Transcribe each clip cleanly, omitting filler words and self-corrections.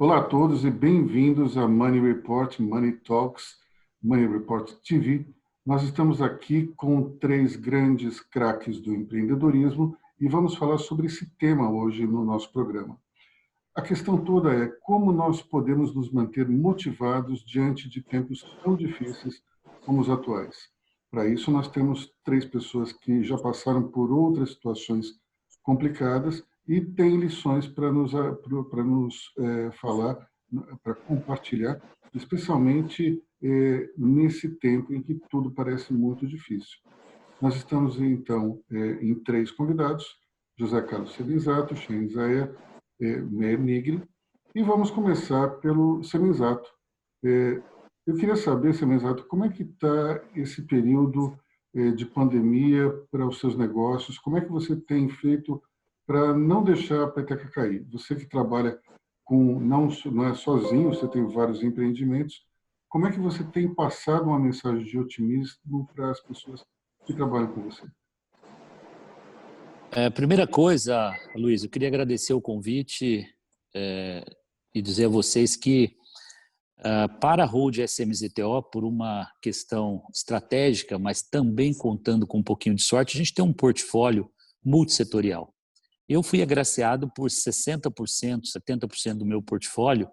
Olá a todos e bem-vindos a Money Report, Money Talks, Money Report TV. Nós estamos aqui com três grandes craques do empreendedorismo e vamos falar sobre esse tema hoje no nosso programa. A questão toda é como nós podemos nos manter motivados diante de tempos tão difíceis como os atuais. Para isso, nós temos três pessoas que já passaram por outras situações complicadas e têm lições para nos falar, para compartilhar, especialmente nesse tempo em que tudo parece muito difícil. Nós estamos, então, em três convidados, José Carlos Semizato, Shenzaya Nigri, e vamos começar pelo Semizato. Eu queria saber, Semizato, como é que está esse período de pandemia para os seus negócios? Como é que você tem feito para não deixar a peteca cair? Você que trabalha com, não é sozinho, você tem vários empreendimentos. Como é que você tem passado uma mensagem de otimismo para as pessoas que trabalham com você? Primeira coisa, Luiz, eu queria agradecer o convite e dizer a vocês que para a Hold SMZTO, por uma questão estratégica, mas também contando com um pouquinho de sorte, a gente tem um portfólio multissetorial. Eu fui agraciado por 60%, 70% do meu portfólio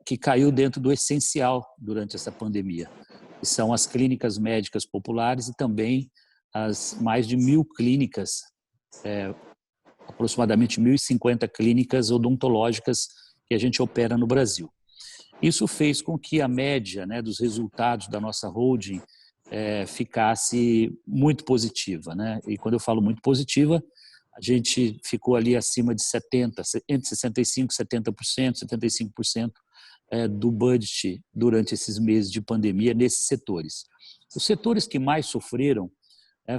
que caiu dentro do essencial durante essa pandemia, que são as clínicas médicas populares e também as mais de 1.000 clínicas, aproximadamente 1.050 clínicas odontológicas que a gente opera no Brasil. Isso fez com que a média dos resultados da nossa holding ficasse muito positiva. E quando eu falo muito positiva, a gente ficou ali acima de 70%, entre 65% e 70%, 75% do budget durante esses meses de pandemia nesses setores. Os setores que mais sofreram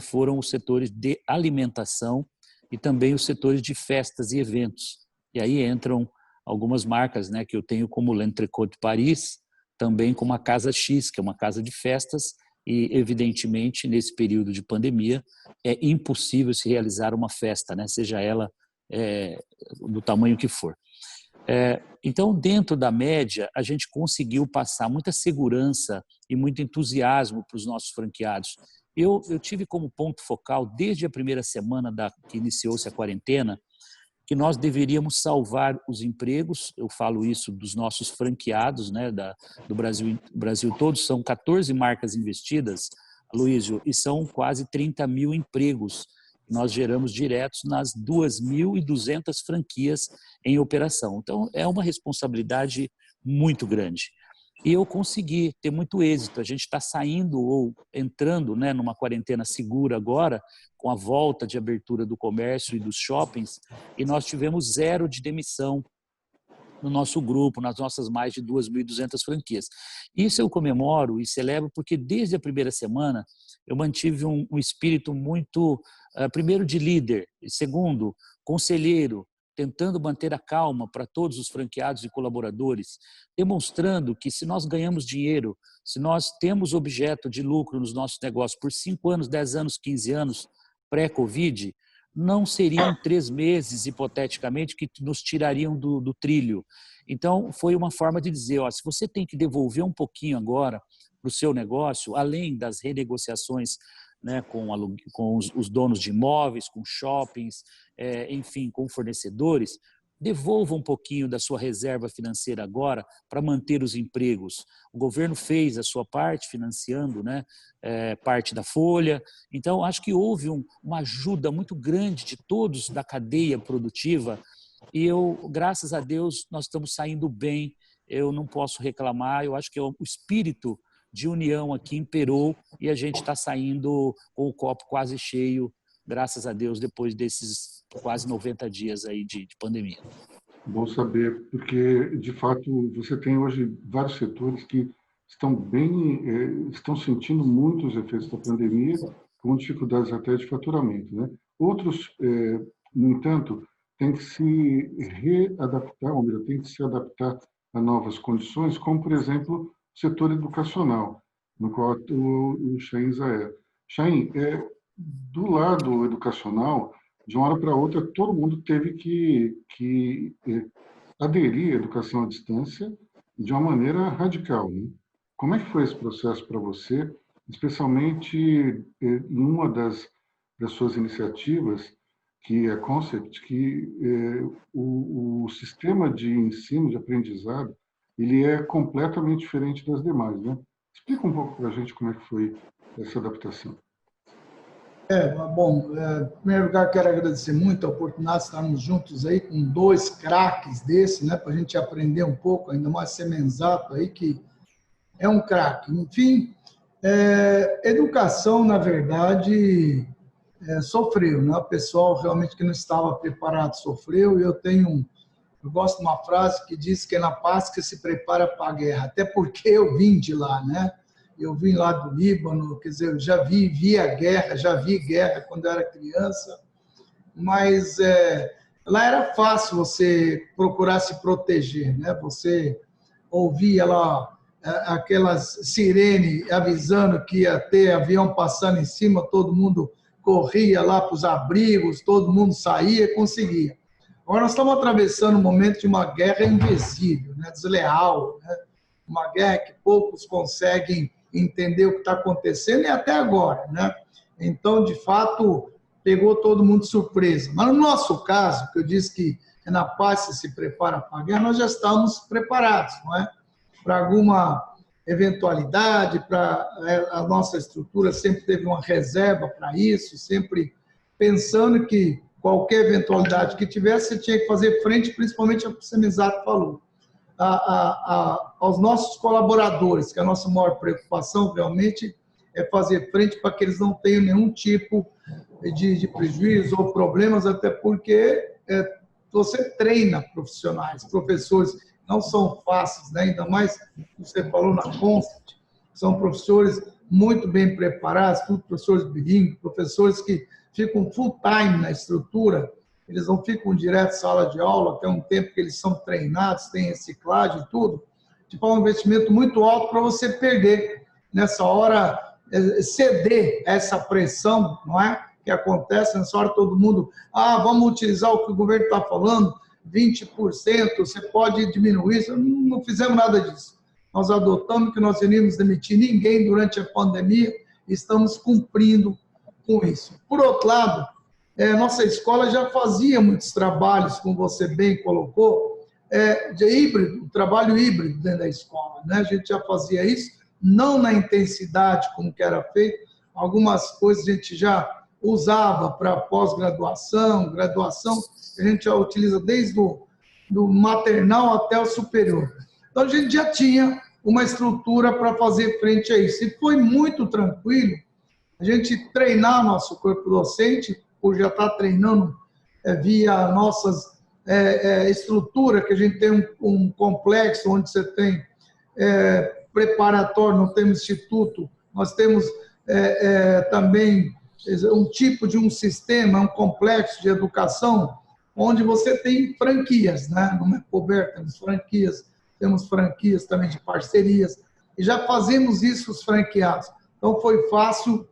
foram os setores de alimentação e também os setores de festas e eventos. E aí entram algumas marcas que eu tenho, como L'Entrecôte de Paris, também como a Casa X, que é uma casa de festas, e evidentemente nesse período de pandemia é impossível se realizar uma festa, seja ela do tamanho que for. Então, dentro da média, a gente conseguiu passar muita segurança e muito entusiasmo para os nossos franqueados. Eu tive como ponto focal, desde a primeira semana que iniciou-se a quarentena, que nós deveríamos salvar os empregos. Eu falo isso dos nossos franqueados, do Brasil todo. São 14 marcas investidas, Luísio, e são quase 30.000 empregos que nós geramos diretos nas 2.200 franquias em operação. Então, é uma responsabilidade muito grande. E eu consegui ter muito êxito. A gente está saindo ou entrando numa quarentena segura agora, com a volta de abertura do comércio e dos shoppings, e nós tivemos 0 de demissão no nosso grupo, nas nossas mais de 2.200 franquias. Isso eu comemoro e celebro porque desde a primeira semana eu mantive um espírito muito, primeiro, de líder, e segundo, conselheiro, tentando manter a calma para todos os franqueados e colaboradores, demonstrando que se nós ganhamos dinheiro, se nós temos objeto de lucro nos nossos negócios por 5 anos, 10 anos, 15 anos, pré-Covid, não seriam 3 meses, hipoteticamente, que nos tirariam do trilho. Então, foi uma forma de dizer, se você tem que devolver um pouquinho agora para o seu negócio, além das renegociações com os donos de imóveis, com shoppings, enfim, com fornecedores, devolva um pouquinho da sua reserva financeira agora para manter os empregos. O governo fez a sua parte, financiando parte da folha. Então, acho que houve uma ajuda muito grande de todos da cadeia produtiva e graças a Deus, nós estamos saindo bem. Eu não posso reclamar, eu acho que o espírito de união aqui imperou e a gente está saindo com o copo quase cheio, graças a Deus, depois desses quase 90 dias aí de pandemia. Bom saber, porque, de fato, você tem hoje vários setores que estão sentindo muitos efeitos da pandemia, com dificuldades até de faturamento. Outros, no entanto, têm que se readaptar, ou melhor, têm que se adaptar a novas condições, como, por exemplo, o setor educacional, no qual o Chain é. Chain, do lado educacional, de uma hora para outra, todo mundo teve que aderir à educação à distância de uma maneira radical, né? Como é que foi esse processo para você, especialmente em uma das suas iniciativas, que é a Concept, que o sistema de ensino, de aprendizado, ele é completamente diferente das demais, né? Explica um pouco para a gente como é que foi essa adaptação. Bom, em primeiro lugar, quero agradecer muito a oportunidade de estarmos juntos aí com dois craques desse, né, para a gente aprender um pouco, ainda mais Semenzato aí, que é um craque. Enfim, educação, na verdade, sofreu, né? O pessoal realmente que não estava preparado sofreu, e eu gosto de uma frase que diz que é na paz que se prepara para a guerra, até porque eu vim de lá, né? Eu vim lá do Líbano, quer dizer, eu já vi a guerra, já vi guerra quando eu era criança, mas lá era fácil você procurar se proteger, né? Você ouvia lá aquelas sirene avisando que ia ter avião passando em cima, todo mundo corria lá para os abrigos, todo mundo saía e conseguia. Agora nós estamos atravessando um momento de uma guerra invisível, né? Desleal, né? Uma guerra que poucos conseguem entender o que está acontecendo, e até agora, né? Então, de fato, pegou todo mundo de surpresa. Mas no nosso caso, que eu disse que é na paz que se prepara para a guerra, nós já estamos preparados, não é? Para alguma eventualidade, para a nossa estrutura sempre teve uma reserva para isso, sempre pensando que qualquer eventualidade que tivesse, você tinha que fazer frente, principalmente ao que o Semenzato falou. Aos nossos colaboradores, que a nossa maior preocupação realmente é fazer frente para que eles não tenham nenhum tipo de prejuízo ou problemas, até porque você treina profissionais, professores, não são fáceis, né? Ainda mais, você falou na Concept, são professores muito bem preparados, professores bilíngues, professores que ficam full time na estrutura, eles não ficam direto em sala de aula, até um tempo que eles são treinados, tem reciclagem e tudo. Tipo, é um investimento muito alto para você perder, nessa hora, ceder essa pressão, não é? Que acontece, nessa hora todo mundo, vamos utilizar o que o governo está falando, 20%, você pode diminuir isso. Não fizemos nada disso. Nós adotamos que nós iríamos demitir ninguém durante a pandemia e estamos cumprindo com isso. Por outro lado, nossa escola já fazia muitos trabalhos, como você bem colocou, de híbrido, trabalho híbrido dentro da escola, né? A gente já fazia isso, não na intensidade como que era feito, algumas coisas a gente já usava para pós-graduação, graduação, a gente já utiliza desde do maternal até o superior. Então, a gente já tinha uma estrutura para fazer frente a isso. E foi muito tranquilo a gente treinar nosso corpo docente, por já estar treinando via nossas estrutura, que a gente tem um complexo onde você tem preparatório, nós temos instituto, nós temos também um tipo de um sistema, um complexo de educação, onde você tem franquias, né? No Mecober temos franquias também de parcerias, e já fazemos isso os franqueados. Então, foi fácil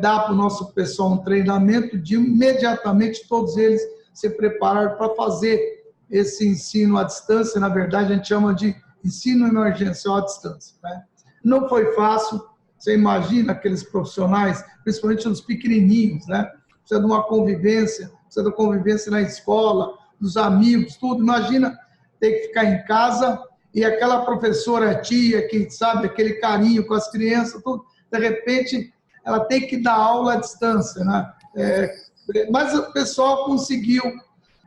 dar para o nosso pessoal um treinamento de imediatamente todos eles se preparar para fazer esse ensino à distância. Na verdade, a gente chama de ensino emergencial à distância, né? Não foi fácil, você imagina aqueles profissionais, principalmente os pequenininhos, né? Precisa de uma convivência, precisa da convivência na escola, dos amigos, tudo. Imagina ter que ficar em casa e aquela professora tia que sabe aquele carinho com as crianças, tudo, de repente ela tem que dar aula à distância, né? Mas o pessoal conseguiu.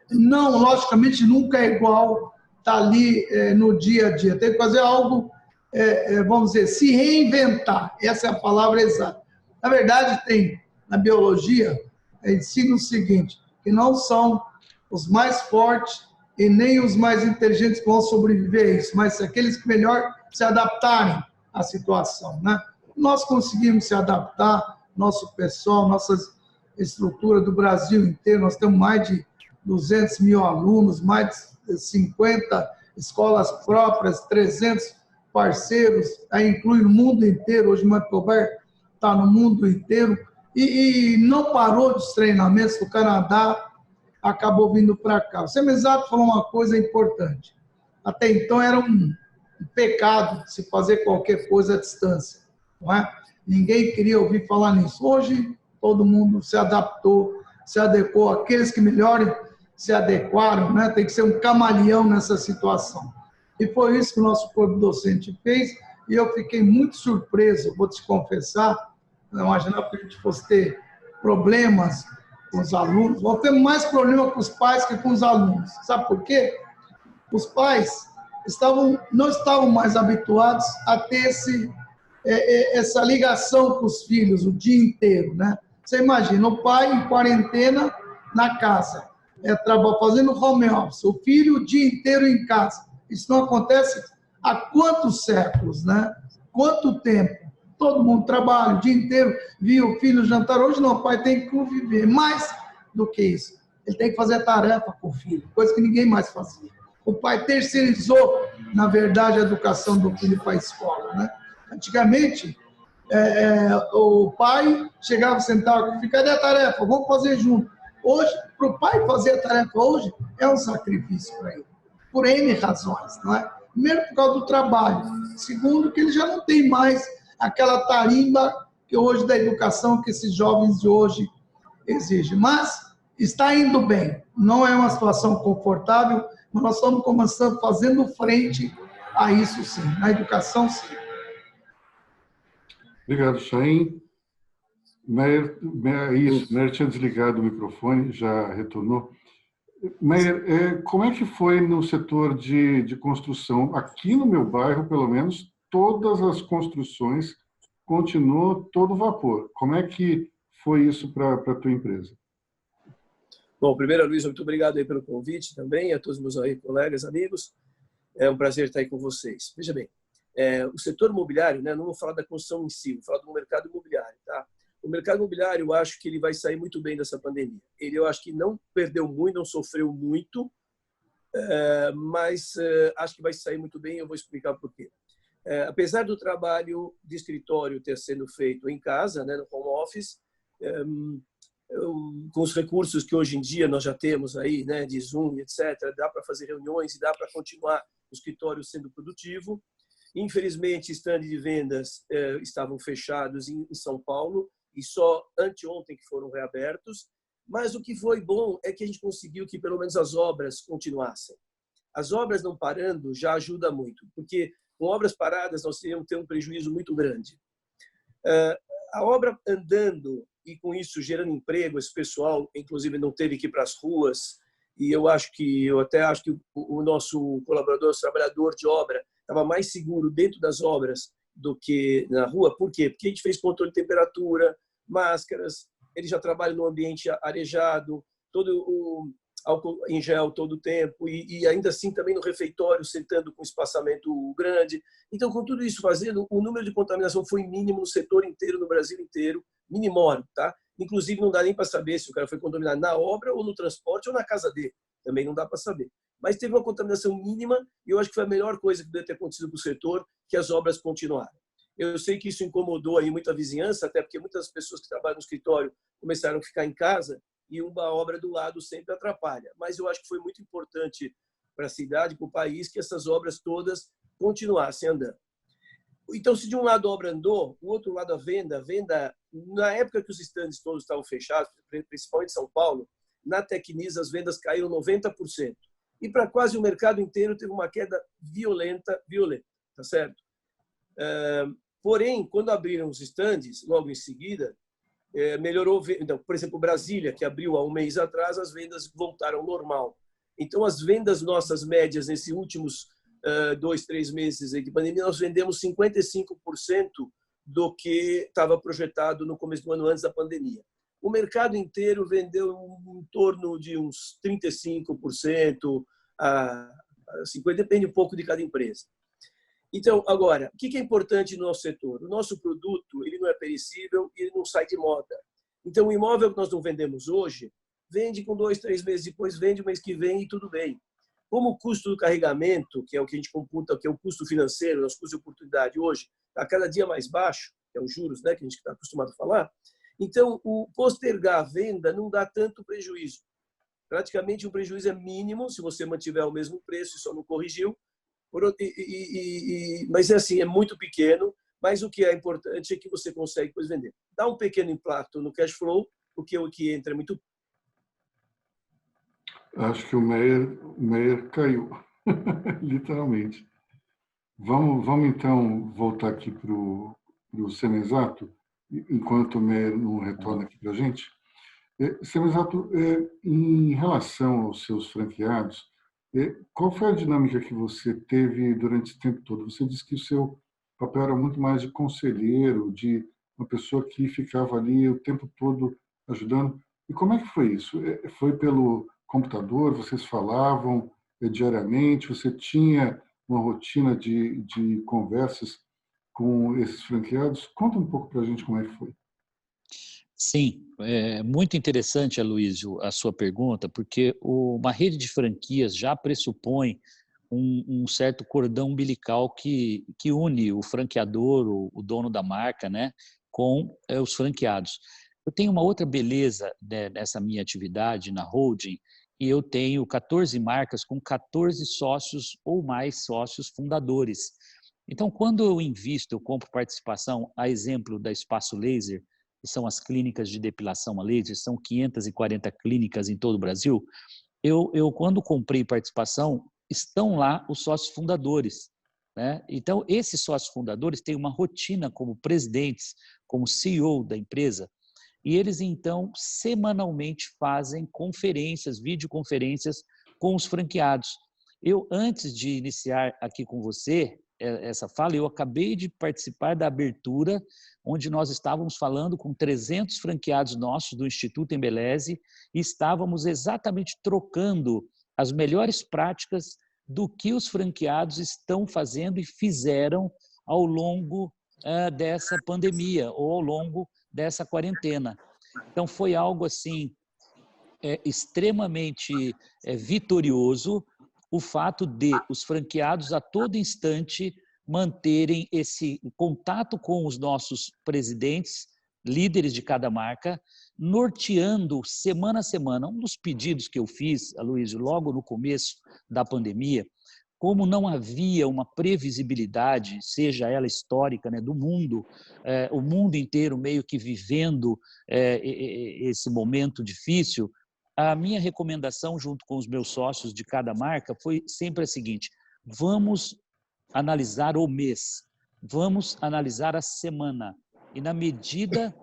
Não, logicamente, nunca é igual estar ali no dia a dia. Tem que fazer algo, vamos dizer, se reinventar. Essa é a palavra exata. Na verdade, tem na biologia, ensina o seguinte, que não são os mais fortes e nem os mais inteligentes que vão sobreviver a isso, mas aqueles que melhor se adaptarem à situação, né? Nós conseguimos se adaptar, nosso pessoal, nossas estruturas do Brasil inteiro, nós temos mais de 200 mil alunos, mais de 50 escolas próprias, 300 parceiros, aí inclui o mundo inteiro, hoje o Mecober está no mundo inteiro, e não parou dos treinamentos do Canadá, acabou vindo para cá. O Semenzato falou uma coisa importante. Até então era um pecado se fazer qualquer coisa à distância, não é? Ninguém queria ouvir falar nisso. Hoje, todo mundo se adaptou, se adequou. Aqueles que melhorem se adequaram, né? Tem que ser um camaleão nessa situação. E foi isso que o nosso corpo docente fez, e eu fiquei muito surpreso, vou te confessar, não imaginava que a gente fosse ter problemas com os alunos, vou ter mais problema com os pais que com os alunos. Sabe por quê? Os pais não estavam mais habituados a ter essa ligação com os filhos o dia inteiro, né? Você imagina, o pai em quarentena na casa, fazendo home office, o filho o dia inteiro em casa. Isso não acontece há quantos séculos, né? Quanto tempo? Todo mundo trabalha o dia inteiro, via o filho jantar. Hoje não, o pai tem que conviver. Mais do que isso, ele tem que fazer a tarefa com o filho, coisa que ninguém mais fazia. O pai terceirizou, na verdade, a educação do filho para a escola, né? Antigamente, o pai chegava, sentava, cadê a tarefa? Vamos fazer junto. Hoje, para o pai fazer a tarefa hoje, é um sacrifício para ele, por N razões, não é? Primeiro, por causa do trabalho. Segundo, que ele já não tem mais aquela tarimba que hoje da educação que esses jovens de hoje exigem. Mas está indo bem. Não é uma situação confortável, mas nós estamos começando, fazendo frente a isso sim, na educação sim. Obrigado, Chaim. Meyer tinha desligado o microfone, já retornou. Meyer, como é que foi no setor de construção? Aqui no meu bairro, pelo menos, todas as construções continuam todo vapor. Como é que foi isso para a tua empresa? Bom, primeiro, Luiz, muito obrigado aí pelo convite também, a todos meus aí, colegas, amigos. É um prazer estar aí com vocês. Veja bem, o setor imobiliário, né, não vou falar da construção em si, vou falar do mercado imobiliário, tá? O mercado imobiliário, eu acho que ele vai sair muito bem dessa pandemia. Eu acho que não perdeu muito, não sofreu muito, mas acho que vai sair muito bem, eu vou explicar por quê. Apesar do trabalho de escritório ter sido feito em casa, né, no home office, com os recursos que hoje em dia nós já temos aí, né, de Zoom, etc., dá para fazer reuniões e dá para continuar o escritório sendo produtivo. Infelizmente, estandes de vendas estavam fechados em São Paulo e só anteontem que foram reabertos. Mas o que foi bom é que a gente conseguiu que pelo menos as obras continuassem. As obras não parando já ajuda muito, porque com obras paradas nós teríamos ter um prejuízo muito grande. A obra andando e com isso gerando emprego, esse pessoal inclusive não teve que ir para as ruas, e eu até acho que o nosso colaborador, o trabalhador de obra, estava mais seguro dentro das obras do que na rua. Por quê? Porque a gente fez controle de temperatura, máscaras, ele já trabalha no ambiente arejado, todo o álcool em gel todo o tempo, e ainda assim também no refeitório, sentando com espaçamento grande. Então, com tudo isso fazendo, o número de contaminação foi mínimo no setor inteiro, no Brasil inteiro, minimório, tá? Inclusive, não dá nem para saber se o cara foi contaminado na obra ou no transporte ou na casa dele. Também não dá para saber. Mas teve uma contaminação mínima e eu acho que foi a melhor coisa que deve ter acontecido para o setor, que as obras continuaram. Eu sei que isso incomodou aí muita vizinhança, até porque muitas pessoas que trabalham no escritório começaram a ficar em casa e uma obra do lado sempre atrapalha. Mas eu acho que foi muito importante para a cidade, para o país, que essas obras todas continuassem andando. Então, se de um lado a obra andou, o outro lado a venda, na época que os estandes todos estavam fechados, principalmente em São Paulo, na Tecnisa as vendas caíram 90%. E para quase o mercado inteiro teve uma queda violenta, tá certo? Porém, quando abriram os estandes, logo em seguida, melhorou. Então, por exemplo, Brasília, que abriu há um mês atrás, as vendas voltaram ao normal. Então, as vendas nossas médias nesses últimos 2-3 meses de pandemia, nós vendemos 55% do que estava projetado no começo do ano antes da pandemia. O mercado inteiro vendeu em torno de uns 35% a 50%, depende um pouco de cada empresa. Então, agora, o que é importante no nosso setor? O nosso produto ele não é perecível e ele não sai de moda. Então, o imóvel que nós não vendemos hoje, vende com 2-3 meses depois, vende o mês que vem e tudo bem. Como o custo do carregamento, que é o que a gente computa, que é o custo financeiro, nosso custo de oportunidade hoje, está cada dia mais baixo, que é os juros, né, que a gente está acostumado a falar, então o postergar a venda não dá tanto prejuízo. praticamente um prejuízo é mínimo se você mantiver o mesmo preço e só não corrigiu. Mas assim, é muito pequeno, mas o que é importante é que você consegue depois vender. Dá um pequeno impacto no cash flow, porque o que entra é muito... Acho que o Meyer caiu, literalmente. Vamos então voltar aqui para o Semenzato, enquanto o Meyer não retorna aqui para a gente. Semenzato, em relação aos seus franqueados, qual foi a dinâmica que você teve durante esse tempo todo? Você disse que o seu papel era muito mais de conselheiro, de uma pessoa que ficava ali o tempo todo ajudando. E como é que foi isso? Foi pelo computador? Vocês falavam diariamente? Você tinha uma rotina de conversas com esses franqueados? Conta um pouco para a gente como é que foi. Sim, é muito interessante, Aloysio, a sua pergunta, porque uma rede de franquias já pressupõe um certo cordão umbilical que une o franqueador, o dono da marca, né, com os franqueados. Eu tenho uma outra beleza, né, nessa minha atividade na holding, e eu tenho 14 marcas com 14 sócios ou mais sócios fundadores. Então, quando eu invisto, eu compro participação, a exemplo da Espaço Laser, que são as clínicas de depilação a laser, são 540 clínicas em todo o Brasil. Eu quando comprei participação, estão lá os sócios fundadores, né? Então, esses sócios fundadores têm uma rotina como presidentes, como CEO da empresa, e eles, então, semanalmente fazem conferências, videoconferências com os franqueados. Eu, antes de iniciar aqui com você essa fala, eu acabei de participar da abertura, onde nós estávamos falando com 300 franqueados nossos do Instituto Embeleze e estávamos exatamente trocando as melhores práticas do que os franqueados estão fazendo e fizeram ao longo dessa pandemia ou ao longo dessa quarentena. Então, foi algo assim extremamente vitorioso o fato de os franqueados a todo instante manterem esse contato com os nossos presidentes, líderes de cada marca, norteando semana a semana. Um dos pedidos que eu fiz, Aloysio, logo no começo da pandemia, como não havia uma previsibilidade, seja ela histórica, né, do mundo, o mundo inteiro meio que vivendo esse momento difícil, a minha recomendação, junto com os meus sócios de cada marca, foi sempre a seguinte: vamos analisar o mês, vamos analisar a semana, e na medida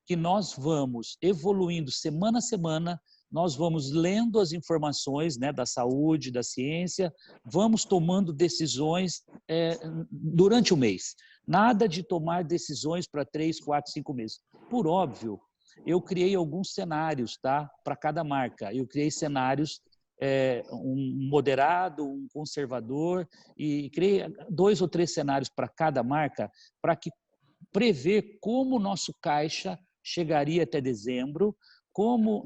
que nós vamos evoluindo semana a semana, nós vamos lendo as informações, né, da saúde, da ciência, vamos tomando decisões durante o mês. Nada de tomar decisões para 3, 4, 5 meses. Por óbvio, eu criei alguns cenários, tá, para cada marca. Eu criei cenários, um moderado, um conservador, e criei 2 ou 3 cenários para cada marca, para que prever como o nosso caixa chegaria até dezembro, como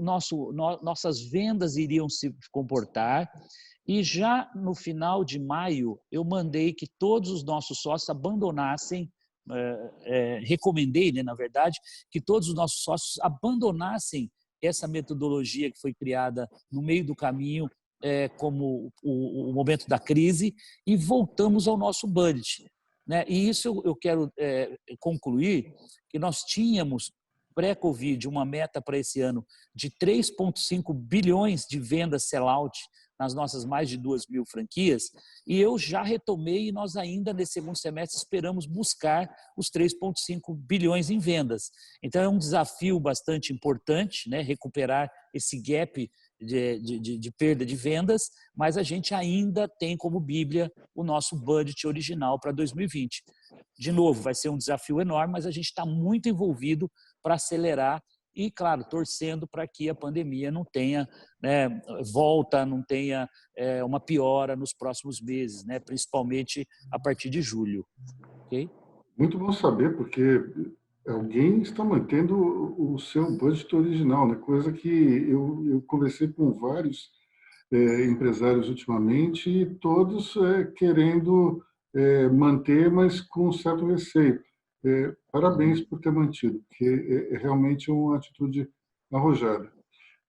nossas vendas iriam se comportar. E já no final de maio, eu mandei que todos os nossos sócios abandonassem, recomendei, né, na verdade, que todos os nossos sócios abandonassem essa metodologia que foi criada no meio do caminho, como o momento da crise, e voltamos ao nosso budget, né? E isso eu quero concluir, que nós tínhamos, pré-Covid, uma meta para esse ano de 3,5 bilhões de vendas sell-out nas nossas mais de 2.000 franquias, e eu já retomei, e nós ainda nesse segundo semestre esperamos buscar os 3,5 bilhões em vendas. Então é um desafio bastante importante, né, recuperar esse gap de perda de vendas, mas a gente ainda tem como bíblia o nosso budget original para 2020. De novo, vai ser um desafio enorme, mas a gente está muito envolvido para acelerar e, claro, torcendo para que a pandemia não tenha, né, volta, não tenha uma piora nos próximos meses, né, principalmente a partir de julho. Okay? Muito bom saber, porque alguém está mantendo o seu budget original, né? Coisa que eu conversei com vários empresários ultimamente, e todos querendo manter, mas com um certo receio. Parabéns por ter mantido, porque é realmente uma atitude arrojada.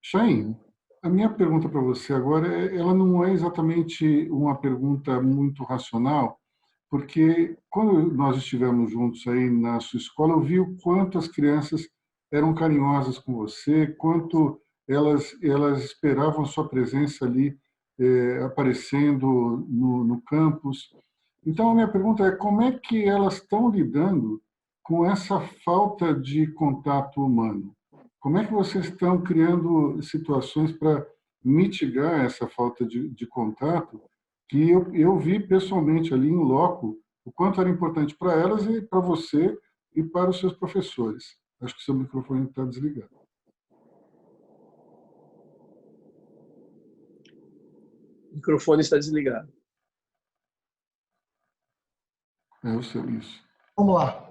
Chaim, A minha pergunta para você agora, ela não é exatamente uma pergunta muito racional, porque quando nós estivemos juntos aí na sua escola, eu vi o quanto as crianças eram carinhosas com você, quanto elas esperavam a sua presença ali aparecendo no campus. Então, a minha pergunta é como é que elas estão lidando com essa falta de contato humano? Como é que vocês estão criando situações para mitigar essa falta de contato que eu vi pessoalmente ali em loco o quanto era importante para elas e para você e para os seus professores. Acho que seu microfone está desligado. O microfone está desligado. É o seu, isso. Vamos lá.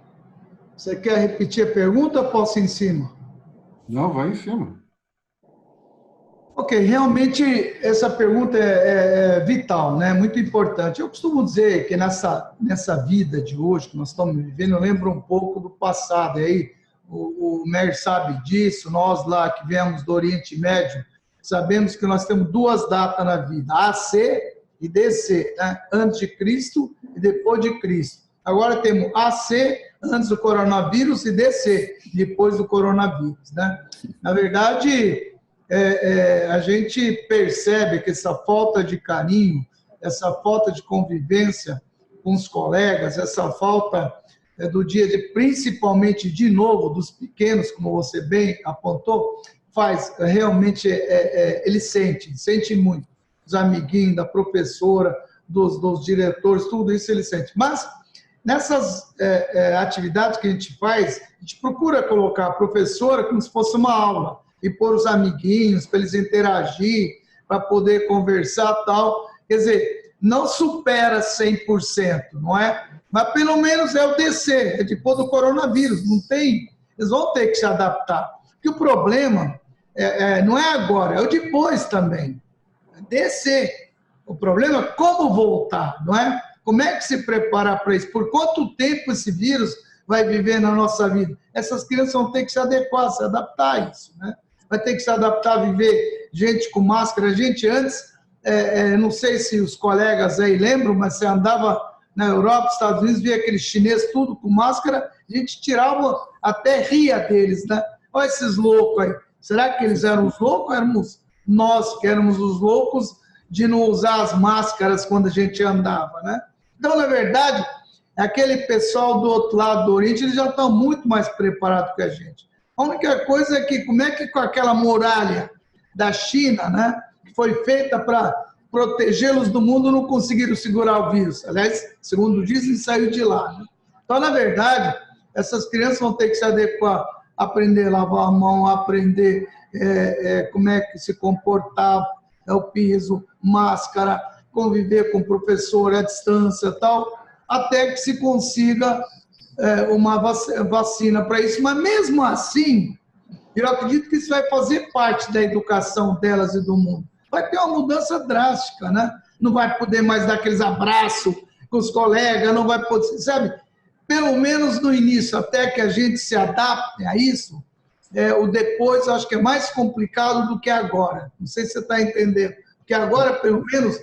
Você quer repetir a pergunta ou posso ir em cima? Não, vai em cima. Ok, realmente essa pergunta é vital, né? Muito importante. Eu costumo dizer que nessa vida de hoje que nós estamos vivendo, eu lembro um pouco do passado. E aí o Mer sabe disso, nós lá que viemos do Oriente Médio, sabemos que nós temos duas datas na vida, AC e DC, né? Antes de Cristo e depois de Cristo. Agora temos AC, antes do coronavírus, e DC, depois do coronavírus, né? Na verdade, a gente percebe que essa falta de carinho, essa falta de convivência com os colegas, essa falta do dia de, principalmente, de novo, dos pequenos, como você bem apontou, faz realmente, ele sente muito. Os amiguinhos, da professora, dos diretores, tudo isso ele sente. Mas, nessas atividades que a gente faz, a gente procura colocar a professora como se fosse uma aula, e pôr os amiguinhos para eles interagir, para poder conversar e tal. Quer dizer, não supera 100%, não é? Mas pelo menos é o DC, é depois do coronavírus, não tem, eles vão ter que se adaptar. Porque o problema não é agora, é o depois também. É DC. O problema é como voltar, não é? Como é que se preparar para isso? Por quanto tempo esse vírus vai viver na nossa vida? Essas crianças vão ter que se adequar, se adaptar a isso, né? Vai ter que se adaptar a viver gente com máscara. Gente, antes, não sei se os colegas aí lembram, mas você andava na Europa, Estados Unidos, via aqueles chineses tudo com máscara, a gente tirava, até ria deles, né? Olha esses loucos aí. Será que eles eram os loucos? Éramos nós que éramos os loucos de não usar as máscaras quando a gente andava, né? Então, na verdade, aquele pessoal do outro lado do Oriente, eles já estão muito mais preparados que a gente. A única coisa é que, como é que com aquela muralha da China, né, que foi feita para protegê-los do mundo, não conseguiram segurar o vírus? Aliás, segundo dizem, saiu de lá, né? Então, na verdade, essas crianças vão ter que se adequar, aprender a lavar a mão, aprender como é que se comportar, o piso, máscara, conviver com o professor à distância e tal, até que se consiga uma vacina para isso. Mas mesmo assim, eu acredito que isso vai fazer parte da educação delas e do mundo. Vai ter uma mudança drástica, né? Não vai poder mais dar aqueles abraços com os colegas, não vai poder, sabe? Pelo menos no início, até que a gente se adapte a isso, o depois eu acho que é mais complicado do que agora. Não sei se você está entendendo. Porque agora, pelo menos,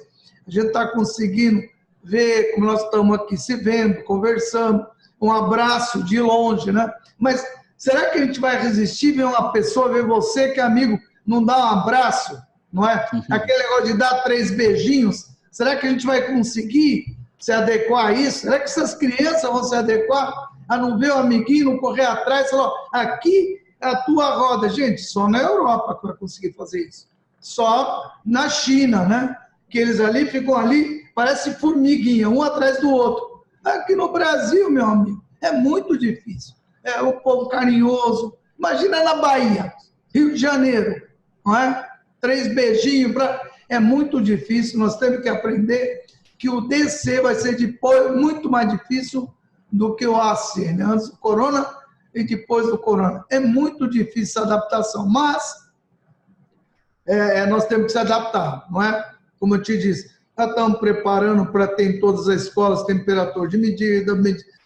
a gente está conseguindo ver como nós estamos aqui se vendo, conversando, um abraço de longe, né? Mas será que a gente vai resistir ver uma pessoa, ver você que é amigo, não dá um abraço, não é? Aquele negócio de dar 3 beijinhos, será que a gente vai conseguir se adequar a isso? Será que essas crianças vão se adequar a não ver o amiguinho, não correr atrás, falar, aqui é a tua roda? Gente, só na Europa que vai conseguir fazer isso. Só na China, né? Que eles ali ficam ali, parece formiguinha, um atrás do outro. Aqui no Brasil, meu amigo, é muito difícil. É o povo carinhoso. Imagina na Bahia, Rio de Janeiro, não é? 3 beijinhos. É muito difícil. Nós temos que aprender que o DC vai ser depois muito mais difícil do que o AC, né? Antes do corona e depois do corona. É muito difícil essa adaptação, mas nós temos que se adaptar, não é? Como eu te disse, nós estamos preparando para ter em todas as escolas temperatura de medida,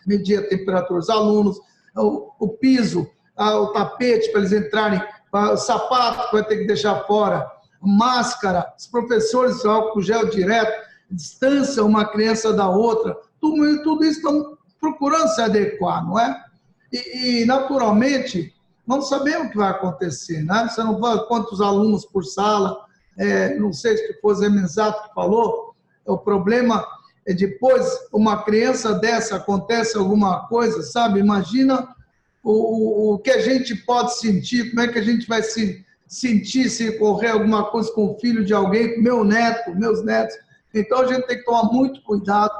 medir a temperatura dos alunos, o piso, o tapete para eles entrarem, o sapato vai ter que deixar fora, máscara, os professores álcool gel direto, distância uma criança da outra, tudo isso estão procurando se adequar, não é? E naturalmente, não sabemos o que vai acontecer, né? Você não vai quantos alunos por sala, não sei se foi o Zé Menzato que falou, o problema é depois uma criança dessa acontece alguma coisa, sabe? Imagina o que a gente pode sentir, como é que a gente vai se sentir se ocorrer alguma coisa com o filho de alguém, com meus netos. Então a gente tem que tomar muito cuidado,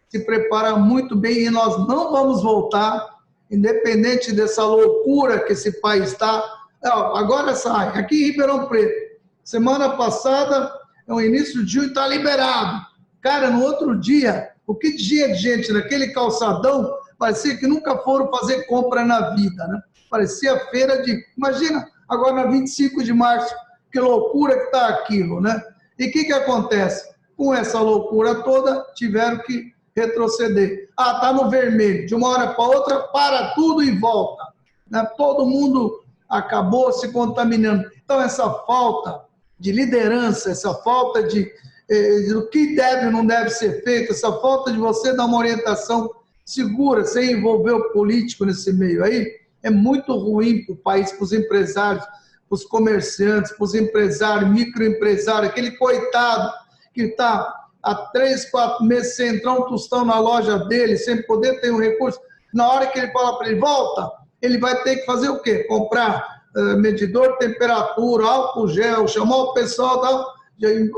se preparar muito bem e nós não vamos voltar, independente dessa loucura que esse país está. Agora sai, aqui em Ribeirão Preto, semana passada, no início de junho, está liberado. Cara, no outro dia, o que tinha de gente naquele calçadão, parecia que nunca foram fazer compra na vida, né? Parecia feira de... Imagina, agora na 25 de março, que loucura que está aquilo, né? E o que acontece? Com essa loucura toda, tiveram que retroceder. Está no vermelho, de uma hora para outra, para tudo e volta. Né? Todo mundo acabou se contaminando. Então, essa falta de liderança, essa falta do que deve ou não deve ser feito, essa falta de você dar uma orientação segura, sem envolver o político nesse meio aí, é muito ruim para o país, para os empresários, para os comerciantes, para os empresários, microempresários, aquele coitado que está há 3, 4 meses sem entrar um tostão na loja dele, sem poder ter um recurso, na hora que ele fala para ele, volta, ele vai ter que fazer o quê? Comprar medidor de temperatura, álcool gel, chamar o pessoal,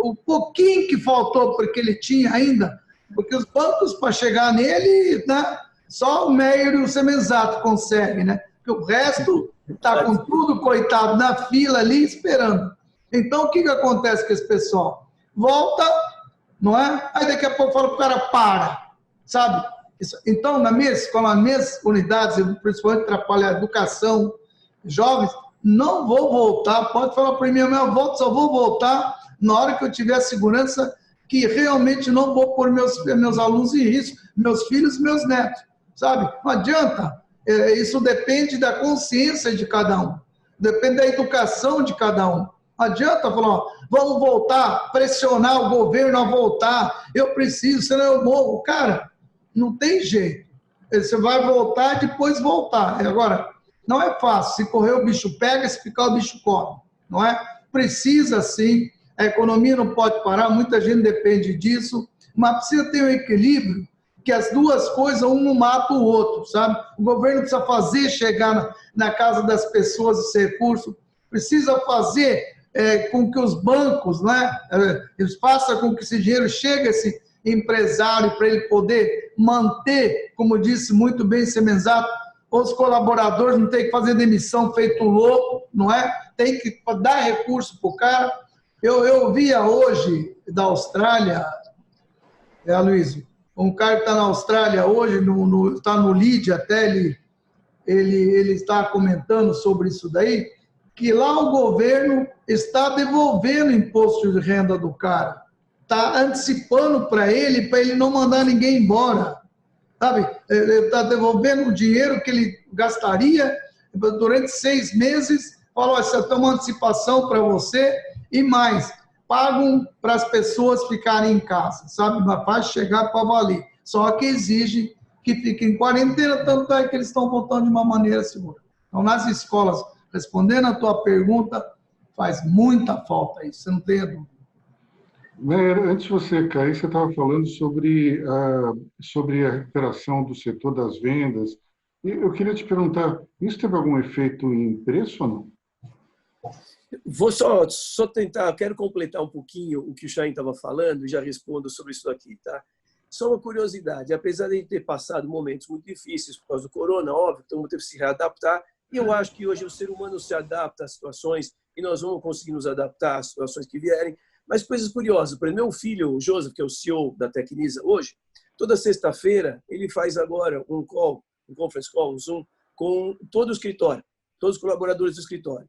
o pouquinho que faltou porque ele tinha ainda, porque os bancos para chegar nele, né, só o Meyer e o Semenzato conseguem, né? Porque o resto está com tudo, coitado, na fila ali esperando. Então, o que acontece com esse pessoal? Volta, não é? Aí daqui a pouco fala para o cara, para, sabe? Então, na minha escola, nas minhas unidades, principalmente atrapalha a educação, jovens, não vou voltar, pode falar para mim, minha volta, só vou voltar na hora que eu tiver a segurança que realmente não vou pôr meus alunos em risco, meus filhos e meus netos, sabe? Não adianta, isso depende da consciência de cada um, depende da educação de cada um. Não adianta falar, ó, vamos voltar, pressionar o governo a voltar, eu preciso, senão eu morro. Cara, não tem jeito. Você vai voltar e depois voltar. Agora, não é fácil. Se correr o bicho pega, se ficar o bicho come. Não é? Precisa sim. A economia não pode parar, muita gente depende disso, mas precisa ter um equilíbrio, que as duas coisas, um não mata o outro, sabe? O governo precisa fazer chegar na casa das pessoas esse recurso, precisa fazer com que os bancos, né, eles façam com que esse dinheiro chegue a esse empresário para ele poder manter, como disse muito bem Semenzato, os colaboradores não tem que fazer demissão feito louco, não é? Tem que dar recurso para o cara. Eu via hoje da Austrália, Aloysio, um cara que está na Austrália hoje, está no LID até, ele está comentando sobre isso daí, que lá o governo está devolvendo o imposto de renda do cara, está antecipando para ele não mandar ninguém embora, sabe? Ele está devolvendo o dinheiro que ele gastaria durante 6 meses, falou, essa é uma antecipação para você e mais, pagam para as pessoas ficarem em casa, sabe? Não faz chegar para valer, só que exige que fiquem em quarentena, tanto é que eles estão voltando de uma maneira segura. Então, nas escolas, respondendo a tua pergunta, faz muita falta isso, você não tem dúvida. Antes de você cair, você estava falando sobre a recuperação do setor das vendas. E eu queria te perguntar, isso teve algum efeito em preço ou não? Vou só tentar, quero completar um pouquinho o que o Chaim estava falando e já respondo sobre isso aqui, tá? Só uma curiosidade, apesar de ter passado momentos muito difíceis por causa do corona, óbvio, todo mundo teve que se readaptar, e eu acho que hoje o ser humano se adapta às situações e nós vamos conseguir nos adaptar às situações que vierem. Mas coisas curiosas, por exemplo, meu filho, o Joseph, que é o CEO da Tecnisa hoje, toda sexta-feira ele faz agora um conference call, um Zoom, com todo o escritório, todos os colaboradores do escritório.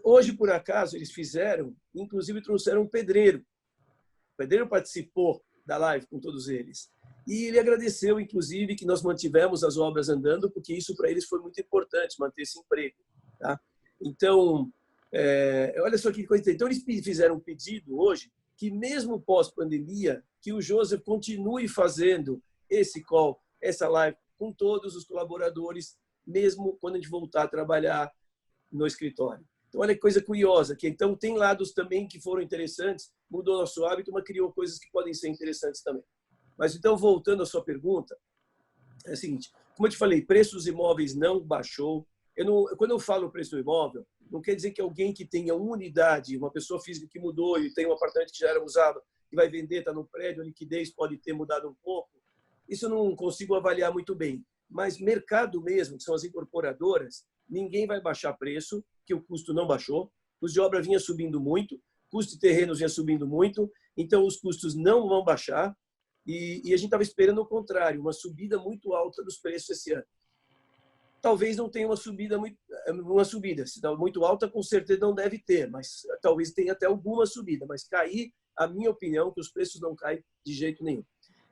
Hoje, por acaso, eles fizeram, inclusive trouxeram um pedreiro. O pedreiro participou da live com todos eles. E ele agradeceu, inclusive, que nós mantivemos as obras andando, porque isso para eles foi muito importante, manter esse emprego. Tá? Então, Olha só que coisa. Então, eles fizeram um pedido hoje que, mesmo pós-pandemia, que o Joseph continue fazendo esse call, essa live, com todos os colaboradores, mesmo quando a gente voltar a trabalhar no escritório. Então, olha que coisa curiosa, que então tem lados também que foram interessantes, mudou nosso hábito, mas criou coisas que podem ser interessantes também. Mas então, voltando à sua pergunta, é o seguinte, como eu te falei, preço dos imóveis não baixou. Quando eu falo preço do imóvel, não quer dizer que alguém que tenha uma unidade, uma pessoa física que mudou e tem um apartamento que já era usado, que vai vender, está no prédio, a liquidez pode ter mudado um pouco. Isso eu não consigo avaliar muito bem. Mas mercado mesmo, que são as incorporadoras, ninguém vai baixar preço, que o custo não baixou. O custo de obra vinha subindo muito, o custo de terrenos vinha subindo muito, então os custos não vão baixar. E a gente estava esperando o contrário, uma subida muito alta dos preços esse ano. Talvez não tenha uma subida muito alta, com certeza não deve ter, mas talvez tenha até alguma subida. Mas cair, a minha opinião, que os preços não caem de jeito nenhum.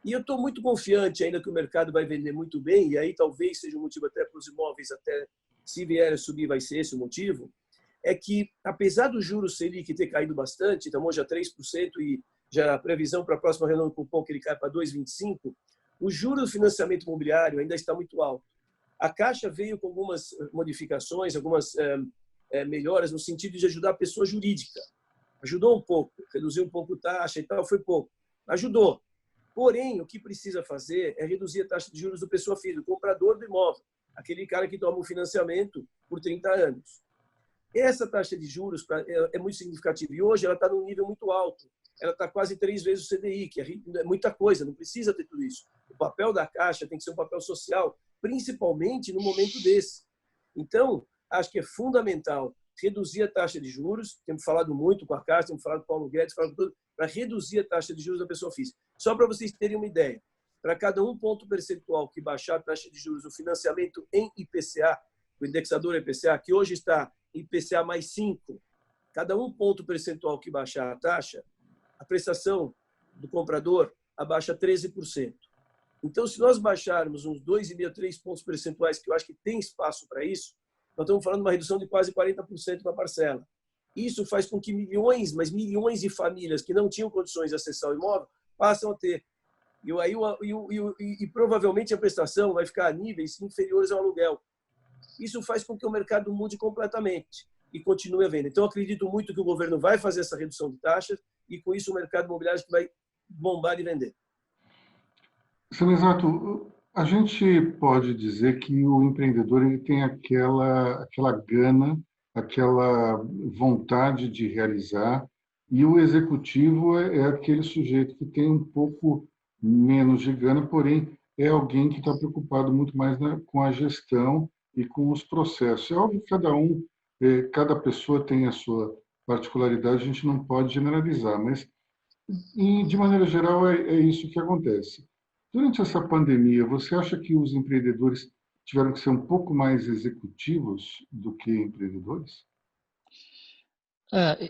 E eu estou muito confiante ainda que o mercado vai vender muito bem, e aí talvez seja um motivo até para os imóveis, até se vier a subir, vai ser esse o motivo, é que, apesar do juros Selic ter caído bastante, então hoje a 3%, e já a previsão para a próxima reunião do cupom que ele cai para 2,25%, o juro do financiamento imobiliário ainda está muito alto. A Caixa veio com algumas modificações, algumas melhoras no sentido de ajudar a pessoa jurídica. Ajudou um pouco, reduziu um pouco a taxa e tal, foi pouco. Ajudou. Porém, o que precisa fazer é reduzir a taxa de juros do pessoa física, do comprador do imóvel, aquele cara que toma um financiamento por 30 anos. Essa taxa de juros é muito significativa e hoje ela está num nível muito alto. Ela está quase 3 vezes o CDI, que é muita coisa, não precisa ter tudo isso. O papel da Caixa tem que ser um papel social, principalmente no momento desse. Então, acho que é fundamental reduzir a taxa de juros. Temos falado muito com a Caixa, temos falado com o Paulo Guedes, para reduzir a taxa de juros da pessoa física. Só para vocês terem uma ideia, para cada 1 ponto percentual que baixar a taxa de juros, o financiamento em IPCA, o indexador IPCA, que hoje está em IPCA mais 5, cada 1 ponto percentual que baixar a taxa, a prestação do comprador abaixa 13%. Então, se nós baixarmos uns 2,5 a 3 pontos percentuais, que eu acho que tem espaço para isso, nós estamos falando de uma redução de quase 40% na parcela. Isso faz com que milhões, mas milhões de famílias que não tinham condições de acessar o imóvel passam a ter. E provavelmente a prestação vai ficar a níveis inferiores ao aluguel. Isso faz com que o mercado mude completamente e continue a venda. Então, acredito muito que o governo vai fazer essa redução de taxas e, com isso, o mercado imobiliário vai bombar de vender. Semizato, a gente pode dizer que o empreendedor ele tem aquela gana, aquela vontade de realizar, e o executivo é aquele sujeito que tem um pouco menos de gana, porém é alguém que está preocupado muito mais com a gestão e com os processos. É óbvio que cada pessoa tem a sua particularidade, a gente não pode generalizar, mas de maneira geral é isso que acontece. Durante essa pandemia, você acha que os empreendedores tiveram que ser um pouco mais executivos do que empreendedores?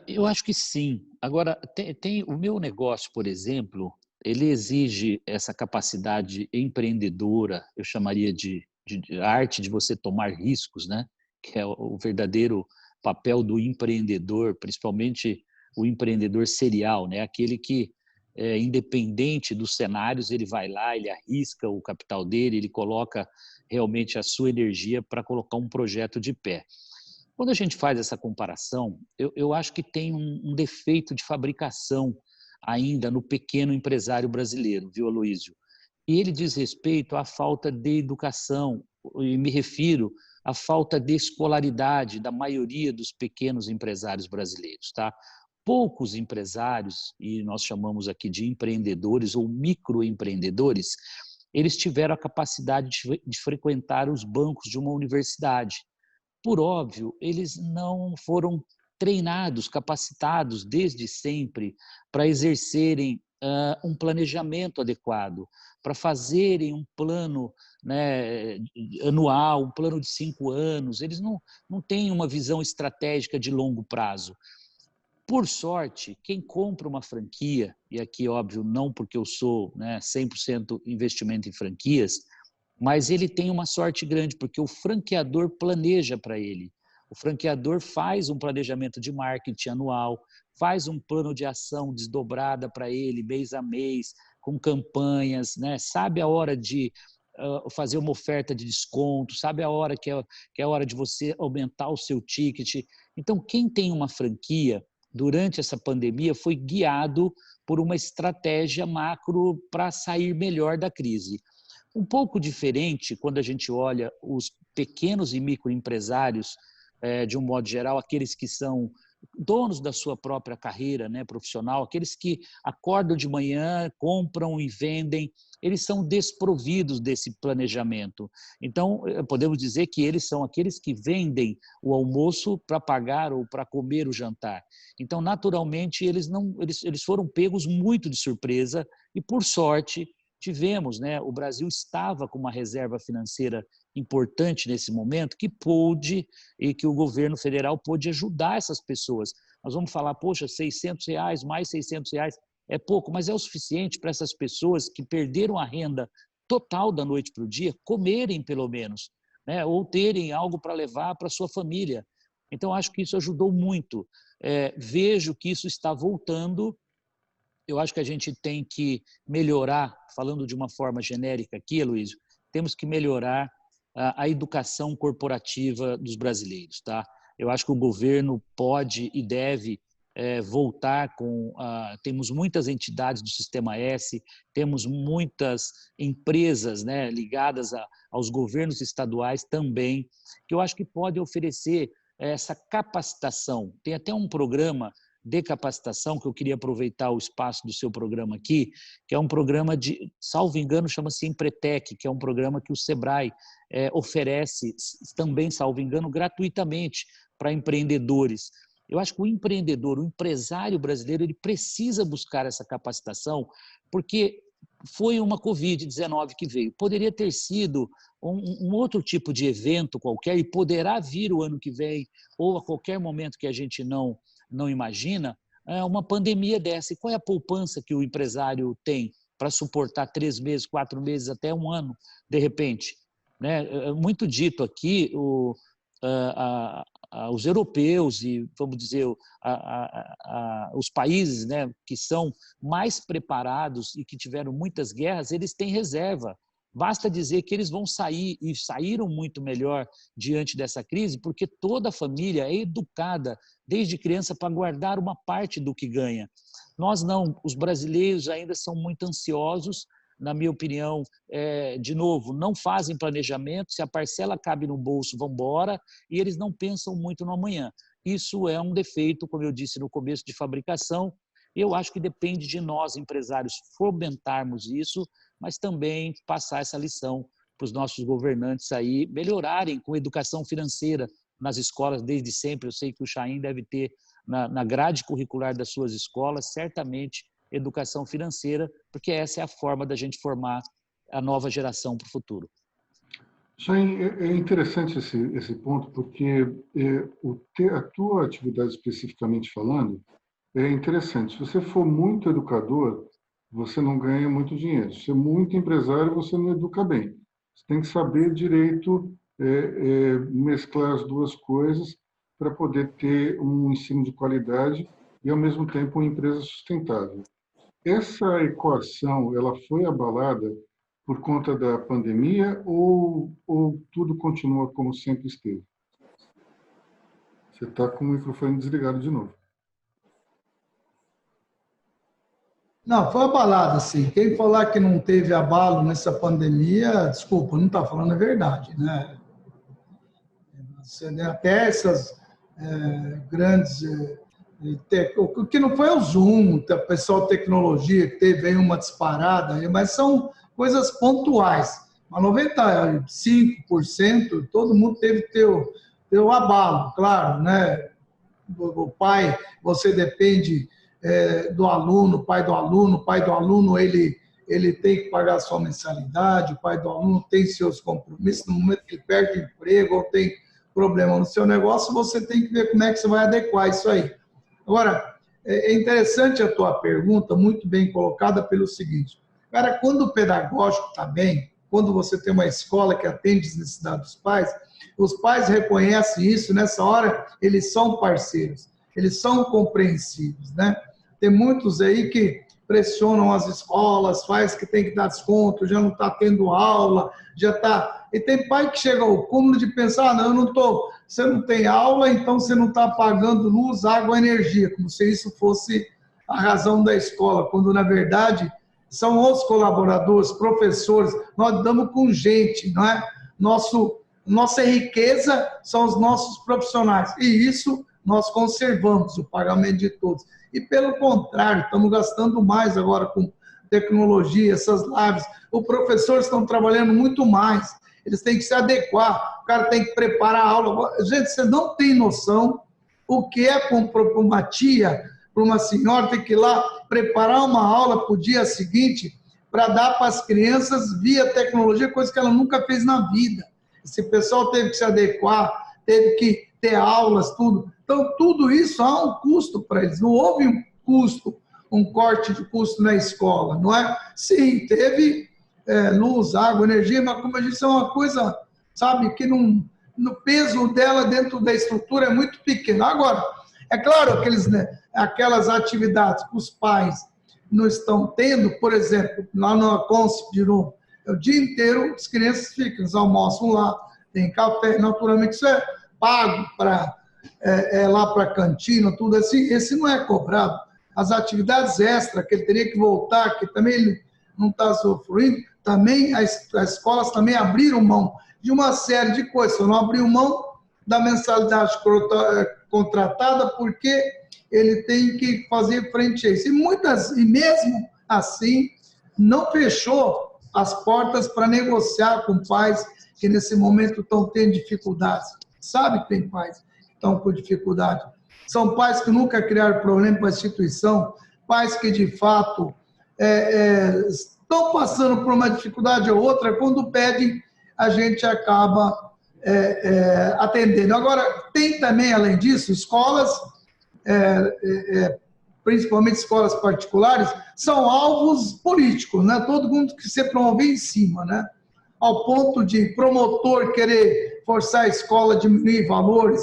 Eu acho que sim. Agora, tem o meu negócio, por exemplo, ele exige essa capacidade empreendedora, eu chamaria de arte de você tomar riscos, né? Que é o verdadeiro papel do empreendedor, principalmente o empreendedor serial, né? Aquele que, independente dos cenários, ele vai lá, ele arrisca o capital dele, ele coloca realmente a sua energia para colocar um projeto de pé. Quando a gente faz essa comparação, eu acho que tem um defeito de fabricação ainda no pequeno empresário brasileiro, viu, Aloísio? E ele diz respeito à falta de educação, e me refiro à falta de escolaridade da maioria dos pequenos empresários brasileiros, tá? Poucos empresários, e nós chamamos aqui de empreendedores ou microempreendedores, eles tiveram a capacidade de frequentar os bancos de uma universidade. Por óbvio, eles não foram treinados, capacitados desde sempre para exercerem um planejamento adequado, para fazerem um plano, né, anual, um plano de 5 anos. Eles não têm uma visão estratégica de longo prazo. Por sorte, quem compra uma franquia, e aqui, óbvio, não porque eu sou 100% investimento em franquias, mas ele tem uma sorte grande, porque o franqueador planeja para ele. O franqueador faz um planejamento de marketing anual, faz um plano de ação desdobrada para ele, mês a mês, com campanhas, né? Sabe a hora de fazer uma oferta de desconto, sabe a hora que é a hora de você aumentar o seu ticket. Então, quem tem uma franquia, durante essa pandemia, foi guiado por uma estratégia macro para sair melhor da crise. Um pouco diferente quando a gente olha os pequenos e microempresários, de um modo geral, aqueles que são donos da sua própria carreira, né, profissional, aqueles que acordam de manhã, compram e vendem, eles são desprovidos desse planejamento. Então, podemos dizer que eles são aqueles que vendem o almoço para pagar ou para comer o jantar. Então, naturalmente, eles foram pegos muito de surpresa e, por sorte, tivemos, né, o Brasil estava com uma reserva financeira importante nesse momento que pôde e que o governo federal pôde ajudar essas pessoas. Nós vamos falar, poxa, R$600, mais R$600 é pouco, mas é o suficiente para essas pessoas que perderam a renda total da noite para o dia comerem pelo menos, né? Ou terem algo para levar para a sua família. Então, acho que isso ajudou muito. Vejo que isso está voltando. Eu acho que a gente tem que melhorar, falando de uma forma genérica aqui, Aloysio, temos que melhorar a educação corporativa dos brasileiros, tá? Eu acho que o governo pode e deve voltar com... temos muitas entidades do Sistema S, temos muitas empresas, né, ligadas aos governos estaduais também, que eu acho que podem oferecer essa capacitação. Tem até um programa de capacitação, que eu queria aproveitar o espaço do seu programa aqui, que é um programa de, salvo engano, chama-se Empretec, que é um programa que o Sebrae oferece também, salvo engano, gratuitamente para empreendedores. Eu acho que o empreendedor, o empresário brasileiro, ele precisa buscar essa capacitação, porque foi uma Covid-19 que veio. Poderia ter sido um outro tipo de evento qualquer, e poderá vir o ano que vem, ou a qualquer momento que a gente não imagina, uma pandemia dessa. E qual é a poupança que o empresário tem para suportar 3 meses, 4 meses, até 1 ano, de repente? Né? Muito dito aqui, os europeus e, vamos dizer, os países, né, que são mais preparados e que tiveram muitas guerras, eles têm reserva. Basta dizer que eles vão sair, e saíram muito melhor diante dessa crise, porque toda a família é educada desde criança para guardar uma parte do que ganha. Nós não, os brasileiros ainda são muito ansiosos, na minha opinião, de novo, não fazem planejamento, se a parcela cabe no bolso, vão embora, e eles não pensam muito no amanhã. Isso é um defeito, como eu disse no começo, de fabricação. Eu acho que depende de nós, empresários, fomentarmos isso, mas também passar essa lição para os nossos governantes aí melhorarem com educação financeira nas escolas desde sempre. Eu sei que o Chaim deve ter na grade curricular das suas escolas, certamente, educação financeira, porque essa é a forma da gente formar a nova geração para o futuro. Chaim, é interessante esse ponto, porque a tua atividade especificamente falando é interessante. Se você for muito educador, você não ganha muito dinheiro. Se é muito empresário, você não educa bem. Você tem que saber direito mesclar as duas coisas para poder ter um ensino de qualidade e, ao mesmo tempo, uma empresa sustentável. Essa equação, ela foi abalada por conta da pandemia ou tudo continua como sempre esteve? Você está com o microfone desligado de novo. Não, foi abalado, sim. Quem falar que não teve abalo nessa pandemia, desculpa, não está falando a verdade, né? Até essas grandes... o que não foi o Zoom, o pessoal de tecnologia, que teve aí uma disparada, mas são coisas pontuais. Mas 95%, todo mundo teve teu abalo, claro, né? O pai, você depende do aluno, o pai do aluno, ele tem que pagar a sua mensalidade, o pai do aluno tem seus compromissos, no momento que ele perde o emprego ou tem problema no seu negócio, você tem que ver como é que você vai adequar isso aí. Agora, é interessante a tua pergunta, muito bem colocada, pelo seguinte: cara, quando o pedagógico está bem, quando você tem uma escola que atende as necessidades dos pais, os pais reconhecem isso, nessa hora eles são parceiros, eles são compreensivos, né? Tem muitos aí que pressionam as escolas, faz que tem que dar desconto, já não está tendo aula, já está... E tem pai que chega ao cúmulo de pensar, não, eu não estou... Você não tem aula, então você não está pagando luz, água, energia, como se isso fosse a razão da escola, quando, na verdade, são os colaboradores, professores, nós damos com gente, não é? Nossa riqueza são os nossos profissionais, e isso nós conservamos, o pagamento de todos. E, pelo contrário, estamos gastando mais agora com tecnologia, essas lives. Os professores estão trabalhando muito mais, eles têm que se adequar, o cara tem que preparar a aula. Gente, você não tem noção o que é para uma tia, para uma senhora, ter que ir lá preparar uma aula para o dia seguinte para dar para as crianças via tecnologia, coisa que ela nunca fez na vida. Esse pessoal teve que se adequar, teve que ter aulas, tudo. Então, tudo isso há um custo para eles. Não houve um custo, um corte de custo na escola, não é? Sim, teve luz, água, energia, mas, como eu disse, é uma coisa, sabe, que no peso dela dentro da estrutura é muito pequeno. Agora, é claro, aquelas atividades que os pais não estão tendo, por exemplo, lá na Consp de novo, o dia inteiro as crianças ficam, eles almoçam lá, tem café, naturalmente isso é pago para lá para a cantina, tudo assim, esse não é cobrado. As atividades extras, que ele teria que voltar, que também ele não está sofrendo, também as escolas também abriram mão de uma série de coisas, só não abriu mão da mensalidade contratada porque ele tem que fazer frente a isso. E mesmo assim, não fechou as portas para negociar com pais que nesse momento estão tendo dificuldades. Sabe que tem pais que estão com dificuldade. São pais que nunca criaram problema para a instituição, pais que de fato estão passando por uma dificuldade ou outra, quando pedem, a gente acaba atendendo. Agora, tem também, além disso, escolas, principalmente escolas particulares, são alvos políticos, né? Todo mundo que se promove em cima, né? Ao ponto de promotor querer forçar a escola a diminuir valores,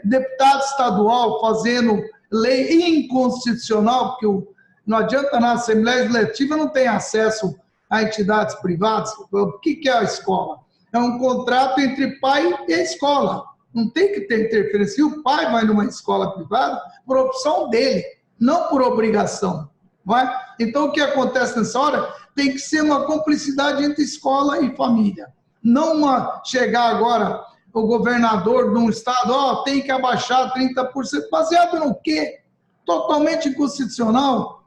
deputado estadual fazendo lei inconstitucional, porque não adianta na Assembleia Legislativa não tem acesso a entidades privadas. O que é a escola? É um contrato entre pai e a escola. Não tem que ter interferência. Se o pai vai numa escola privada, por opção dele, não por obrigação. Vai? Então, o que acontece nessa hora tem que ser uma cumplicidade entre escola e família. Não chegar agora o governador de um estado, tem que abaixar 30%. Baseado no quê? Totalmente inconstitucional.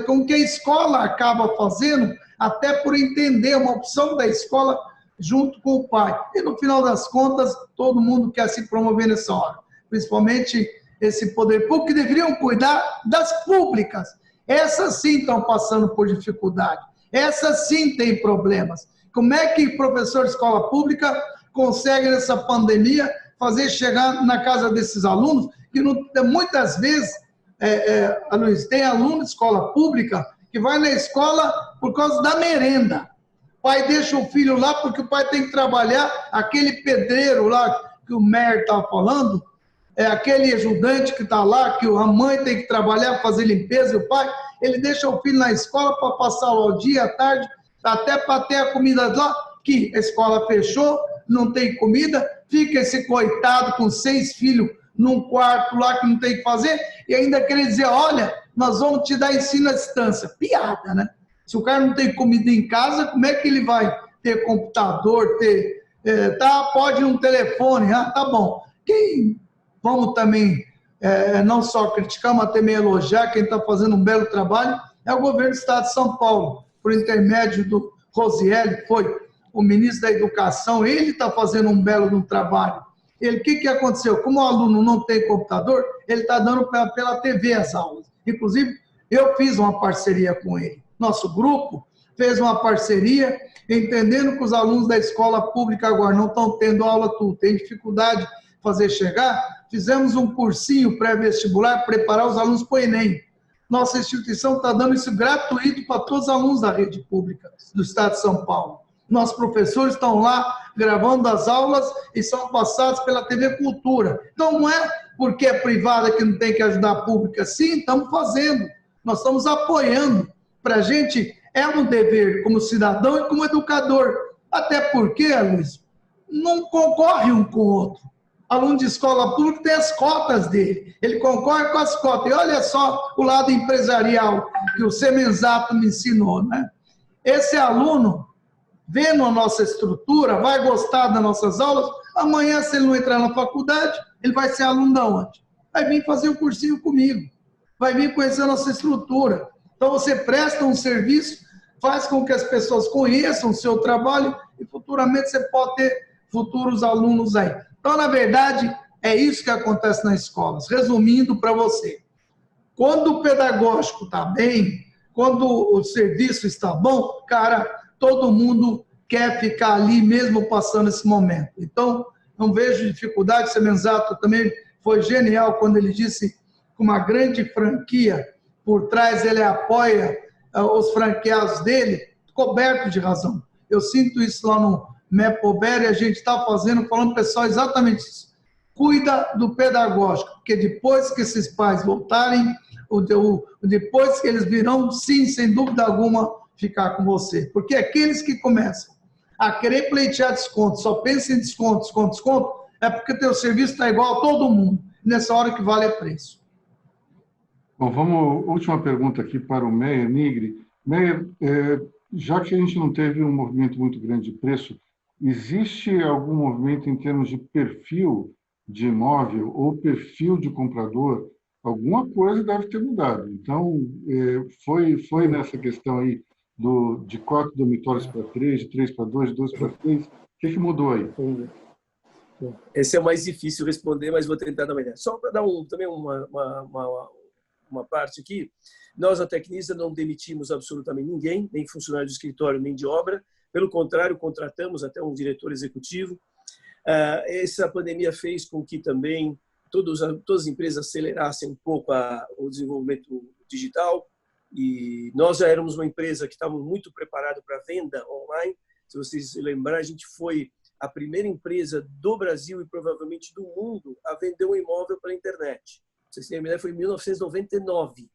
Com que a escola acaba fazendo, até por entender uma opção da escola junto com o pai. E, no final das contas, todo mundo quer se promover nessa hora. Principalmente esse poder público, que deveriam cuidar das públicas. Essas sim estão passando por dificuldade. Essas sim têm problemas. Como é que professor de escola pública consegue, nessa pandemia, fazer chegar na casa desses alunos, que muitas vezes, Luiz, tem aluno de escola pública que vai na escola por causa da merenda. O pai deixa o filho lá porque o pai tem que trabalhar, aquele pedreiro lá que o Mer estava falando, aquele ajudante que está lá, que a mãe tem que trabalhar, fazer limpeza, e o pai, ele deixa o filho na escola para passar o dia, à tarde, até para ter a comida lá, que a escola fechou, não tem comida, fica esse coitado com 6 filhos num quarto lá que não tem o que fazer, e ainda querer dizer, olha, nós vamos te dar ensino à distância. Piada, né? Se o cara não tem comida em casa, como é que ele vai ter computador, pode um telefone, tá bom. Vamos também, não só criticar, mas também elogiar, quem está fazendo um belo trabalho, é o governo do Estado de São Paulo, por intermédio do Rosielli, que foi o ministro da Educação, ele está fazendo um belo trabalho. O que aconteceu? Como o aluno não tem computador, ele está dando pela TV as aulas. Inclusive, eu fiz uma parceria com ele. Nosso grupo fez uma parceria, entendendo que os alunos da escola pública agora não estão tendo aula tudo, tem dificuldade de fazer chegar, fizemos um cursinho pré-vestibular para preparar os alunos para o Enem. Nossa instituição está dando isso gratuito para todos os alunos da rede pública do Estado de São Paulo. Nossos professores estão lá gravando as aulas e são passados pela TV Cultura. Então, não é porque é privada que não tem que ajudar a pública. Sim, estamos fazendo. Nós estamos apoiando. Para a gente é um dever como cidadão e como educador. Até porque, Luiz, não concorre um com o outro. Aluno de escola pública tem as cotas dele. Ele concorre com as cotas. E olha só o lado empresarial que o Semenzato me ensinou, né? Esse aluno, vendo a nossa estrutura, vai gostar das nossas aulas. Amanhã, se ele não entrar na faculdade, ele vai ser aluno da onde? Vai vir fazer um cursinho comigo. Vai vir conhecer a nossa estrutura. Então, você presta um serviço, faz com que as pessoas conheçam o seu trabalho e futuramente você pode ter futuros alunos aí. Então, na verdade, é isso que acontece nas escolas. Resumindo para você, quando o pedagógico está bem, quando o serviço está bom, cara, todo mundo quer ficar ali mesmo passando esse momento. Então, não vejo dificuldade. O Semenzato também foi genial quando ele disse que uma grande franquia, por trás ele apoia os franqueados dele, coberto de razão. Eu sinto isso lá no Mepober e a gente está falando para o pessoal exatamente isso. Cuida do pedagógico, porque depois que esses pais voltarem, depois que eles virão, sim, sem dúvida alguma, ficar com você. Porque aqueles que começam a querer pleitear desconto, só pensam em desconto, desconto, desconto, é porque teu serviço está igual a todo mundo. Nessa hora que vale é preço. Bom, vamos, última pergunta aqui para o Meyer Nigri. Meyer, já que a gente não teve um movimento muito grande de preço, existe algum movimento em termos de perfil de imóvel ou perfil de comprador? Alguma coisa deve ter mudado. Então, foi nessa questão aí de 4 dormitórios para 3, de 3 para 2, de 2 para 3, o que mudou aí? Esse é o mais difícil responder, mas vou tentar dar uma ideia. Só para dar também uma parte aqui, nós, na Tecnisa, não demitimos absolutamente ninguém, nem funcionário de escritório, nem de obra. Pelo contrário, contratamos até um diretor executivo. Essa pandemia fez com que também todas as empresas acelerassem um pouco o desenvolvimento digital. E nós já éramos uma empresa que estava muito preparada para venda online. Se vocês se lembrarem, a gente foi a primeira empresa do Brasil e provavelmente do mundo a vender um imóvel pela internet. Vocês têm uma ideia, foi em 1999,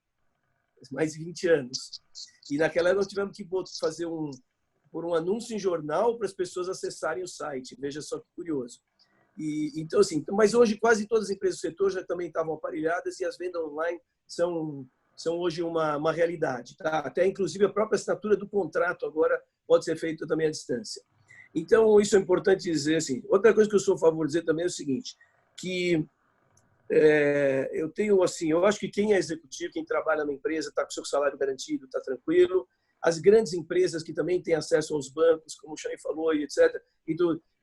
mais de 20 anos. E naquela época nós tivemos que fazer por um anúncio em jornal para as pessoas acessarem o site. Veja só que curioso. Então, assim, mas hoje quase todas as empresas do setor já também estavam aparelhadas e as vendas online são hoje uma realidade. Tá? Até, inclusive, a própria assinatura do contrato agora pode ser feita também à distância. Então, isso é importante dizer. Assim. Outra coisa que eu sou a favor de dizer também é o seguinte, que eu acho que quem é executivo, quem trabalha na empresa, está com seu salário garantido, está tranquilo. As grandes empresas que também têm acesso aos bancos, como o Chay falou, e etc.,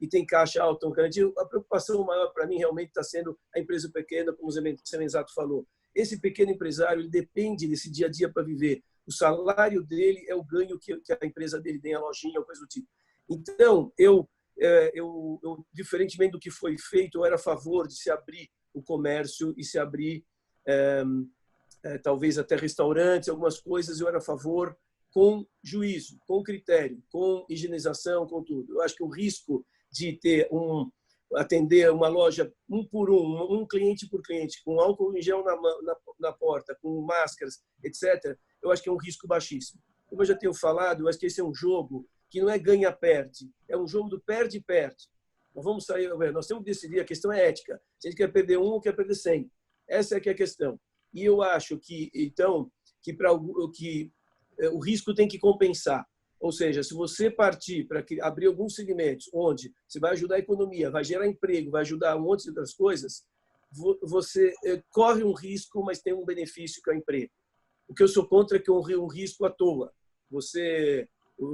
e tem caixa alta, garantido, a preocupação maior para mim realmente está sendo a empresa pequena, como o Semenzato falou. Esse pequeno empresário, ele depende desse dia a dia para viver. O salário dele é o ganho que a empresa dele tem, a lojinha, ou coisa do tipo. Então, eu, diferentemente do que foi feito, eu era a favor de se abrir o comércio e se abrir, talvez até restaurantes, algumas coisas, eu era a favor, com juízo, com critério, com higienização, com tudo. Eu acho que o risco de atender uma loja um por um cliente por cliente, com álcool em gel na porta, com máscaras, etc., eu acho que é um risco baixíssimo. Como eu já tenho falado, eu acho que esse é um jogo que não é ganha-perde, é um jogo do perde-perde. Nós temos que decidir, a questão é ética. Se a gente quer perder 1 ou quer perder 100. Essa é que é a questão. E eu acho que, então, o risco tem que compensar. Ou seja, se você partir para abrir alguns segmentos onde você vai ajudar a economia, vai gerar emprego, vai ajudar um monte de outras coisas, você corre um risco, mas tem um benefício que é o emprego. O que eu sou contra é que um risco à toa.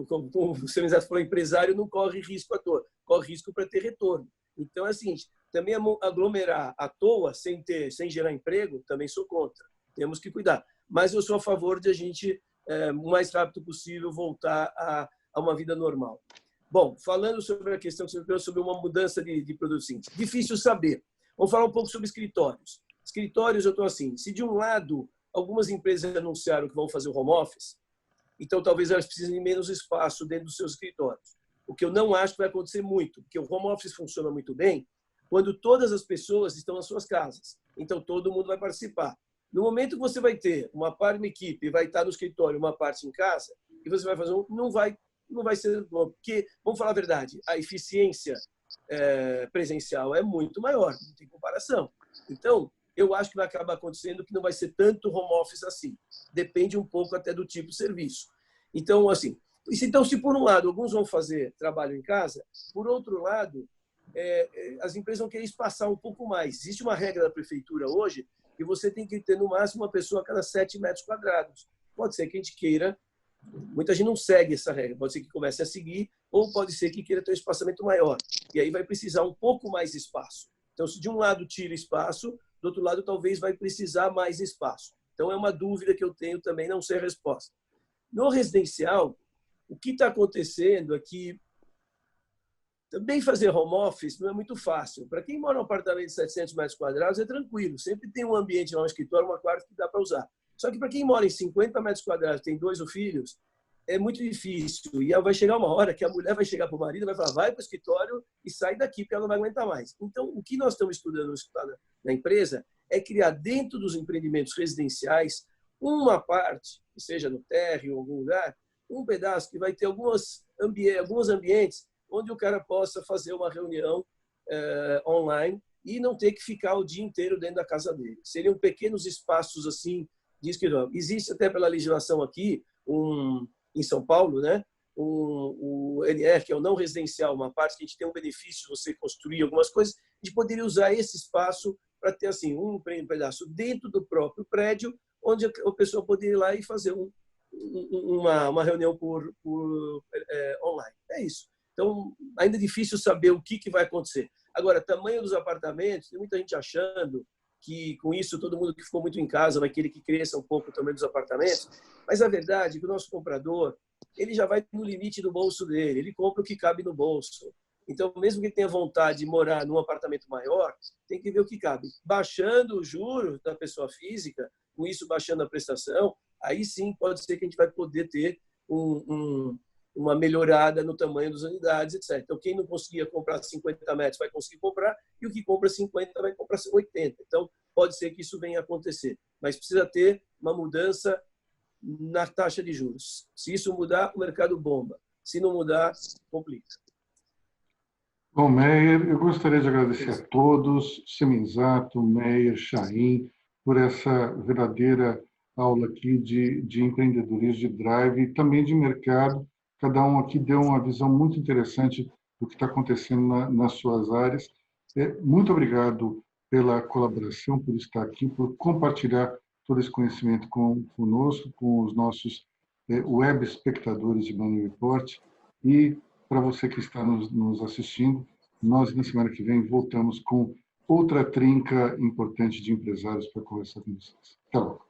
Como o Semenzato falou, empresário não corre risco à toa, corre risco para ter retorno. Então, é o seguinte, também aglomerar à toa, sem gerar emprego, também sou contra. Temos que cuidar. Mas eu sou a favor de a gente, o mais rápido possível, voltar a uma vida normal. Bom, falando sobre a questão que você falou sobre uma mudança de produto simples, difícil saber. Vamos falar um pouco sobre escritórios. Escritórios, eu estou assim, se de um lado algumas empresas anunciaram que vão fazer o home office, então talvez elas precisem de menos espaço dentro dos seus escritórios. O que eu não acho que vai acontecer muito, porque o home office funciona muito bem quando todas as pessoas estão nas suas casas. Então, todo mundo vai participar. No momento que você vai ter uma parte da equipe, vai estar no escritório, uma parte em casa, e você vai fazer não vai ser bom. Porque, vamos falar a verdade, a eficiência presencial é muito maior, não tem comparação. Então, eu acho que vai acabar acontecendo que não vai ser tanto home office assim. Depende um pouco até do tipo de serviço. Então, assim, se por um lado alguns vão fazer trabalho em casa, por outro lado, as empresas vão querer espaçar um pouco mais. Existe uma regra da prefeitura hoje que você tem que ter no máximo uma pessoa a cada 7 metros quadrados. Pode ser que a gente queira, muita gente não segue essa regra, pode ser que comece a seguir, ou pode ser que queira ter um espaçamento maior. E aí vai precisar um pouco mais de espaço. Então, se de um lado tira espaço, do outro lado talvez vai precisar mais espaço. Então, é uma dúvida que eu tenho também, não sei a resposta. No residencial, o que está acontecendo é que também fazer home office não é muito fácil. Para quem mora em um apartamento de 700 metros quadrados, é tranquilo. Sempre tem um ambiente lá, um escritório, uma quarto que dá para usar. Só que para quem mora em 50 metros quadrados, tem 2 filhos, é muito difícil. E vai chegar uma hora que a mulher vai chegar para o marido e vai falar, vai para o escritório e sai daqui, porque ela não vai aguentar mais. Então, o que nós estamos estudando na empresa é criar dentro dos empreendimentos residenciais uma parte, que seja no térreo, em algum lugar, um pedaço que vai ter alguns ambientes onde o cara possa fazer uma reunião online e não ter que ficar o dia inteiro dentro da casa dele. Seriam pequenos espaços assim de escritório. Existe até pela legislação aqui, em São Paulo, né? O NR, que é o não residencial, uma parte que a gente tem um benefício de você construir algumas coisas, a gente poderia usar esse espaço para ter assim um pedaço dentro do próprio prédio, onde a pessoa poderia ir lá e fazer uma reunião por online. É isso. Então, ainda é difícil saber o que vai acontecer. Agora, tamanho dos apartamentos, tem muita gente achando que, com isso, todo mundo que ficou muito em casa vai querer que cresça um pouco o tamanho dos apartamentos, mas a verdade é que o nosso comprador, ele já vai no limite do bolso dele, ele compra o que cabe no bolso. Então, mesmo que ele tenha vontade de morar num apartamento maior, tem que ver o que cabe. Baixando o juro da pessoa física, com isso baixando a prestação, aí sim pode ser que a gente vai poder ter uma melhorada no tamanho das unidades, etc. Então, quem não conseguia comprar 50 metros vai conseguir comprar, e o que compra 50 vai comprar 80. Então, pode ser que isso venha a acontecer. Mas precisa ter uma mudança na taxa de juros. Se isso mudar, o mercado bomba. Se não mudar, complica. Bom, Meyer, eu gostaria de agradecer a todos, Semenzato, Meyer, Chaim, por essa verdadeira aula aqui de empreendedorismo, de drive e também de mercado. Cada um aqui deu uma visão muito interessante do que está acontecendo nas suas áreas. Muito obrigado pela colaboração, por estar aqui, por compartilhar todo esse conhecimento conosco, com os nossos web espectadores de Money Report. E para você que está nos assistindo, nós, na semana que vem, voltamos com outra trinca importante de empresários para conversar com vocês. Até logo.